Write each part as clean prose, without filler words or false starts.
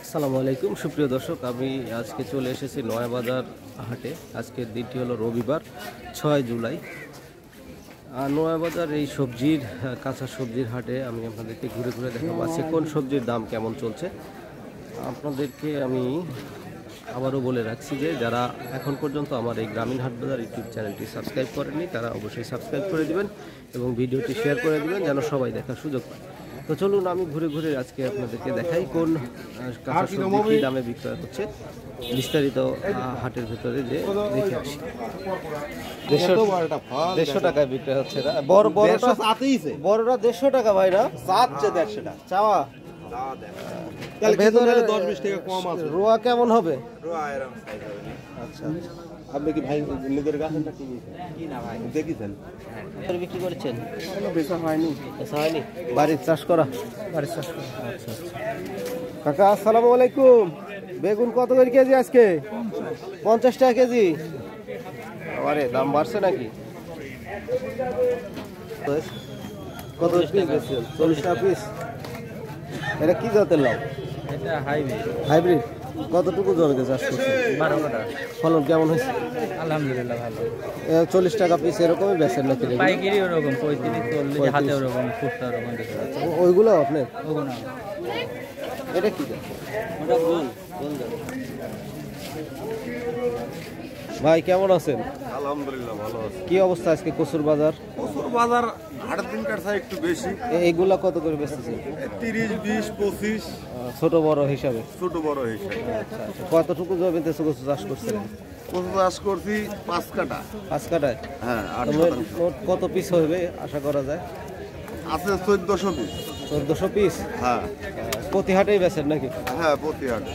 আসসালামু আলাইকুম সুপ্রিয় দর্শক, আমি আজকে চলে এসেছি নয়াবাজার হাটে। আজকের দিনটি হলো রবিবার 6 জুলাই। নয়াবাজার এই সবজির কাঁচা সবজির হাটে আমি আপনাদেরকে ঘুরে ঘুরে দেখাবো আজকে কোন সবজির দাম কেমন চলছে। আপনাদেরকে আমি আবারও বলে রাখছি যে যারা এখন পর্যন্ত আমার এই গ্রামীণ হাটবাজার ইউটিউব চ্যানেলটি সাবস্ক্রাইব করেননি তারা অবশ্যই সাবস্ক্রাইব করে দিবেন এবং ভিডিওটি শেয়ার করে দিবেন যেন সবাই দেখার সুযোগ পায়। তো চলুন আমি ঘুরে ঘুরে আজকে আপনাদেরকে দেখাই কোন কাঁচা সবজি কী দামে বিক্রয় হচ্ছে বিস্তারিত হাটের ভিতরে যে দেখে আসি। 150 টাকায় বিক্রয় হচ্ছে না? বড়রা 150 টাকা ভাই, না 150 টাকা চাওয়া। ভেতরে 10-20 টাকা কম আছে। রোয়া কেমন হবে? আচ্ছা, আপনি কি ভাই নিজের গাছটা কি না ভাই দেখিছেন বিক্রি করেছেন? বেচা হয়নি। বাড়ির চাষ করা? বাড়ির চাষ করা। আচ্ছা আচ্ছা। কাকা আসসালামু আলাইকুম। বেগুন কত করে কেজি আজকে? 50 টাকা কেজি। আরে দাম বাড়ছে নাকি? কত পিস বেচছেন? 40 টাকা পিস। এটা কি জাতের লাউ? এটা হাইব্রিড। কতটুকু জমিতে চাষ করছেন? 12 কাঠা। ফলন কেমন হয়েছে? আলহামদুলিল্লাহ ভালো। 40 টাকা পিস এরকমই বেচেন নাকি? পাইকারি ওরকম 35-40, হাতে ওরকম ফুটটা ওরকম দেখে যাচ্ছে। ওইগুলো আপনার? ওগুলো এটা কি? ওটা গোল গোল। ভাই কেমন আছেন? আলহামদুলিল্লাহ ভালো আছে। কি অবস্থা আজকে কচুর বাজার? কচুর বাজার হাটের দিনকার চাই একটু বেশি। এইগুলা কত করে বেচতেছেন? 30, 20, 25 ছোট বড় হিসাবে? ছোট বড় হিসাবে। আচ্ছা আচ্ছা। কতটুকু জমিতে কচু চাষ করছেন? কচু চাষ করছি 5 কাঠা। 5 কাঠায়? হ্যাঁ। মোট কত পিস হবে আশা করা যায়? আছে 1400 পিস। 1400 পিস? হ্যাঁ। প্রতি হাটেই বেচেন নাকি? হ্যাঁ, প্রতি হাটে।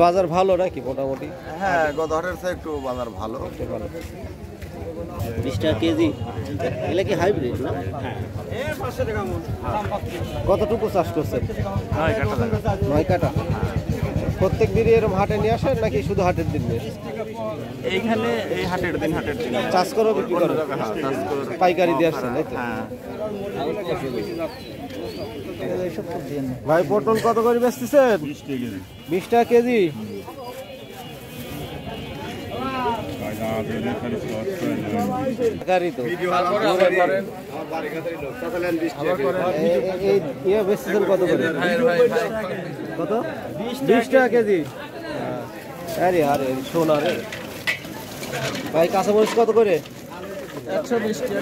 বাজার ভালো নাকি মোটামুটি? হ্যাঁ, গত হাটের চেয়ে একটু বাজার ভালো। 20 টাকা কেজি। এগুলা কি হাইব্রিড না? কতটুকু চাষ করছেন? 9 কাঠা। প্রত্যেক দিনই এরকম হাটে নিয়ে আসেন নাকি শুধু হাটের দিন নিয়ে? এইখানে এই হাটের দিন চাষ করে বিক্রি করেন? পাইকারি দিয়ে আসছেন তাই তো? ভাই পটল কত করে বেচতেছেন? 20 টাকা কেজি। কত করে? কত? 20 টাকা কেজি। আরে আরে সোনা রে ভাই। কাঁচামরিচ কত করে? 120 টাকা।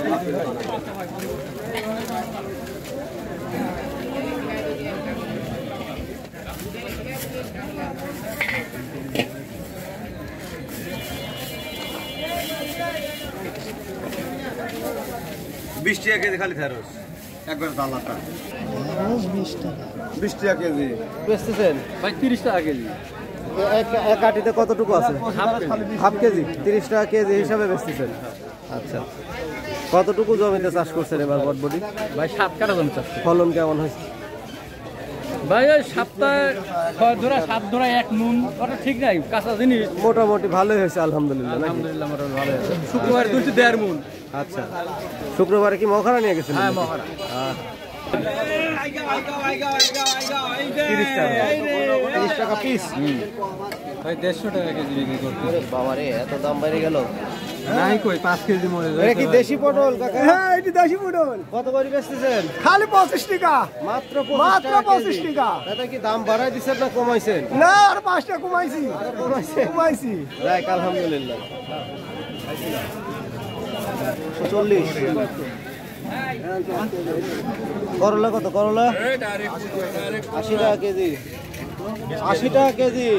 20 টাকা কেজি খালি ঢেঁড়স একবার দালাটা। 20 টাকা কেজি বেচতেছেন ভাই? 30 টাকা কেজি। এক আটিতে কতটুকু আছে? Half KG. 30 টাকা কেজি হিসাবে বেচতেছেন? আচ্ছা। কতটুকু জমিতে চাষ করছেন এবার বটবটি? ভাই 7 কাঠা জমি চাষ। ফলন কেমন হয়েছে ভাই? ওই সপ্তাহে 6 ধরা 7 ধরা 1 নুন, ওটা ঠিক নাই। কাঁচা জিনিস মোটামুটি ভালোই হয়েছে আলহামদুলিল্লাহ। আলহামদুলিল্লাহ মোটামুটি ভালো হয়েছে। শুক্রবার তুলছি 1.5 মুন। আচ্ছা, শুক্রবারে কি মহাখানা নিয়ে গেছেন? হ্যাঁ, মহাখানা। 30 টাকা পিস। ভাই 150 টাকা কেজি বিক্রি করতে। বাবারে এত দাম বেড়ে গেল। নাই কই 5 কেজি মরে যায়। এটা কি দেশি পটল কাকা? হ্যাঁ, এটি দেশি পটল। কত করে বেচতেছেন? খালি 25 টাকা। মাত্র মাত্র 25 25 টাকা। দাদা কি দাম বাড়াই দিচ্ছেন না কমাইছেন? না, আর 5 টাকা কমাইছি। কমাইছি। যাক আলহামদুলিল্লাহ। 40। করলা কত? করলা 80 টাকা কেজি। 80 টাকা কেজি।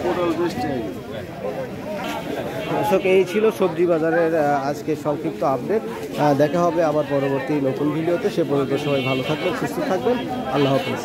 পটল 20 টাকা। দর্শক, এই ছিল সবজি বাজারের আজকে সংক্ষিপ্ত আপডেট। দেখা হবে আবার পরবর্তী নতুন ভিডিওতে। সে পর্যন্ত সবাই ভালো থাকবেন, সুস্থ থাকবেন। আল্লাহ হাফেজ।